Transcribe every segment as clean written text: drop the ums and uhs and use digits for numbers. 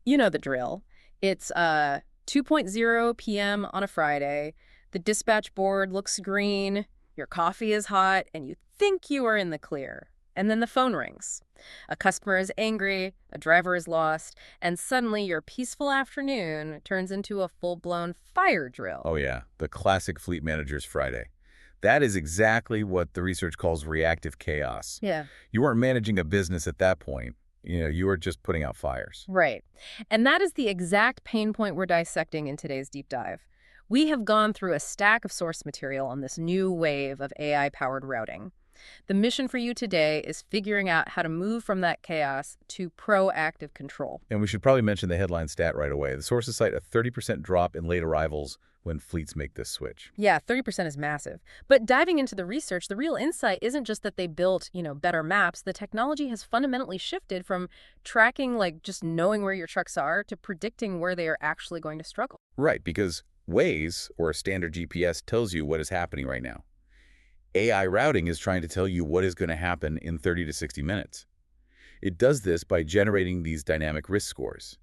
You know the drill. It's 2:00 p.m. on a Friday. The dispatch board looks green, your coffee is hot, and you think you are in the clear. And then the phone rings. A customer is angry, a driver is lost, and suddenly your peaceful afternoon turns into a full-blown fire drill. Oh yeah, the classic fleet manager's Friday. That is exactly what the research calls reactive chaos. Yeah. You weren't managing a business at that point. You were just putting out fires. Right. And that is the exact pain point we're dissecting in today's deep dive. We have gone through a stack of source material on this new wave of AI-powered routing. The mission for you today is figuring out how to move from that chaos to proactive control. And we should probably mention the headline stat right away. The sources cite a 30% drop in late arrivals when fleets make this switch. Yeah, 30% is massive. But diving into the research, the real insight isn't just that they built, better maps. The technology has fundamentally shifted from tracking, like just knowing where your trucks are, to predicting where they are actually going to struggle. Right, because Waze, or a standard GPS, tells you what is happening right now. AI routing is trying to tell you what is going to happen in 30 to 60 minutes. It does this by generating these dynamic risk scores.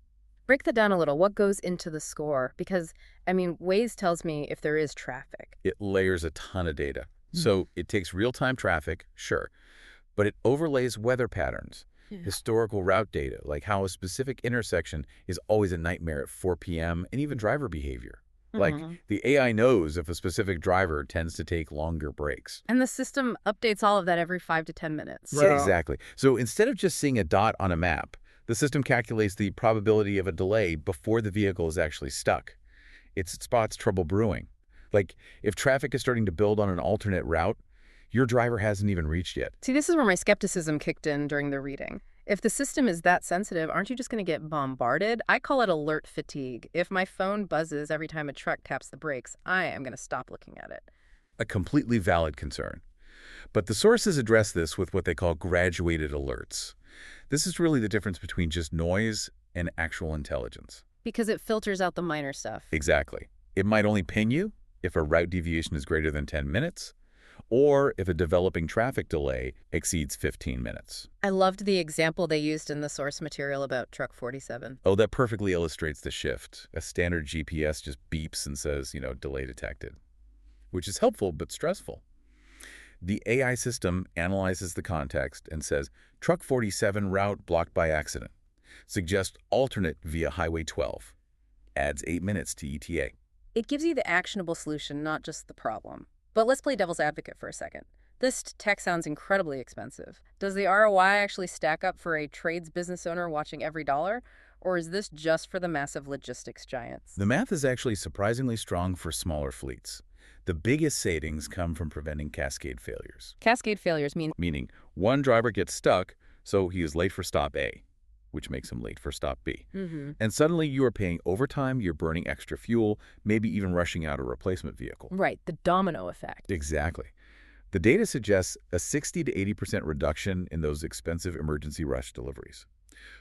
Break that down a little. What goes into the score? Because, Waze tells me if there is traffic. It layers a ton of data. So it takes real-time traffic, sure, but it overlays weather patterns, historical route data, like how a specific intersection is always a nightmare at 4 p.m., and even driver behavior. Like, the AI knows if a specific driver tends to take longer breaks. And the system updates all of that every 5 to 10 minutes. Right. Exactly. So instead of just seeing a dot on a map, the system calculates the probability of a delay before the vehicle is actually stuck. It spots trouble brewing. Like, if traffic is starting to build on an alternate route, your driver hasn't even reached yet. See, this is where my skepticism kicked in during the reading. If the system is that sensitive, aren't you just going to get bombarded? I call it alert fatigue. If my phone buzzes every time a truck taps the brakes, I am going to stop looking at it. A completely valid concern. But the sources address this with what they call graduated alerts. This is really the difference between just noise and actual intelligence. Because it filters out the minor stuff. Exactly. It might only ping you if a route deviation is greater than 10 minutes, or if a developing traffic delay exceeds 15 minutes. I loved the example they used in the source material about Truck 47. Oh, that perfectly illustrates the shift. A standard GPS just beeps and says, delay detected, which is helpful but stressful. The AI system analyzes the context and says, Truck 47 route blocked by accident. Suggest alternate via Highway 12. Adds 8 minutes to ETA. It gives you the actionable solution, not just the problem. But let's play devil's advocate for a second. This tech sounds incredibly expensive. Does the ROI actually stack up for a trades business owner watching every dollar? Or is this just for the massive logistics giants? The math is actually surprisingly strong for smaller fleets. The biggest savings come from preventing cascade failures. Cascade failures Meaning, one driver gets stuck, so he is late for stop A, which makes him late for stop B. And suddenly you are paying overtime, you're burning extra fuel, maybe even rushing out a replacement vehicle. Right, the domino effect. Exactly. The data suggests a 60 to 80% reduction in those expensive emergency rush deliveries,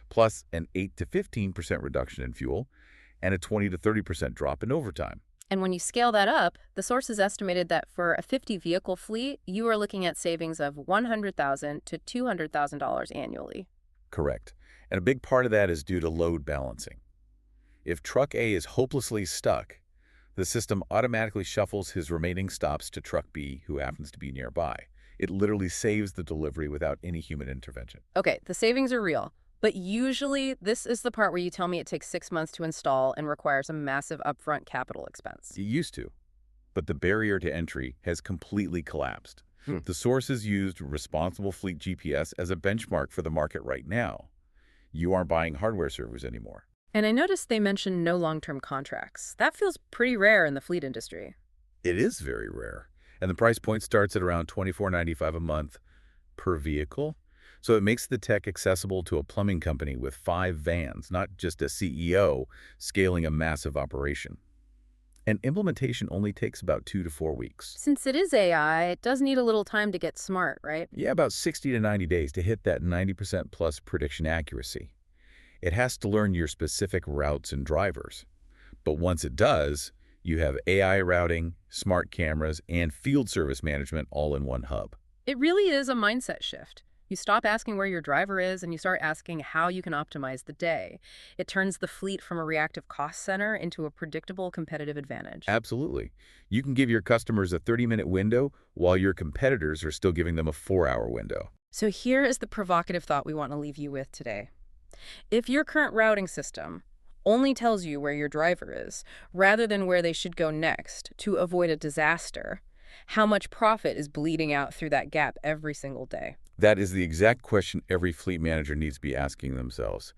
plus an 8 to 15% reduction in fuel, and a 20 to 30% drop in overtime. And when you scale that up, the sources estimated that for a 50-vehicle fleet, you are looking at savings of $100,000 to $200,000 annually. Correct. And a big part of that is due to load balancing. If Truck A is hopelessly stuck, the system automatically shuffles his remaining stops to Truck B, who happens to be nearby. It literally saves the delivery without any human intervention. Okay, the savings are real. But usually, this is the part where you tell me it takes 6 months to install and requires a massive upfront capital expense. It used to, but the barrier to entry has completely collapsed. The sources used Responsible Fleet GPS as a benchmark for the market right now. You aren't buying hardware servers anymore. And I noticed they mentioned no long-term contracts. That feels pretty rare in the fleet industry. It is very rare. And the price point starts at around $24.95 a month per vehicle. So it makes the tech accessible to a plumbing company with 5 vans, not just a CEO scaling a massive operation. And implementation only takes about 2 to 4 weeks. Since it is AI, it does need a little time to get smart, right? Yeah, about 60 to 90 days to hit that 90% plus prediction accuracy. It has to learn your specific routes and drivers. But once it does, you have AI routing, smart cameras, and field service management all in one hub. It really is a mindset shift. You stop asking where your driver is and you start asking how you can optimize the day. It turns the fleet from a reactive cost center into a predictable competitive advantage. Absolutely. You can give your customers a 30-minute window while your competitors are still giving them a 4-hour window. So here is the provocative thought we want to leave you with today. If your current routing system only tells you where your driver is, rather than where they should go next to avoid a disaster, how much profit is bleeding out through that gap every single day? That is the exact question every fleet manager needs to be asking themselves.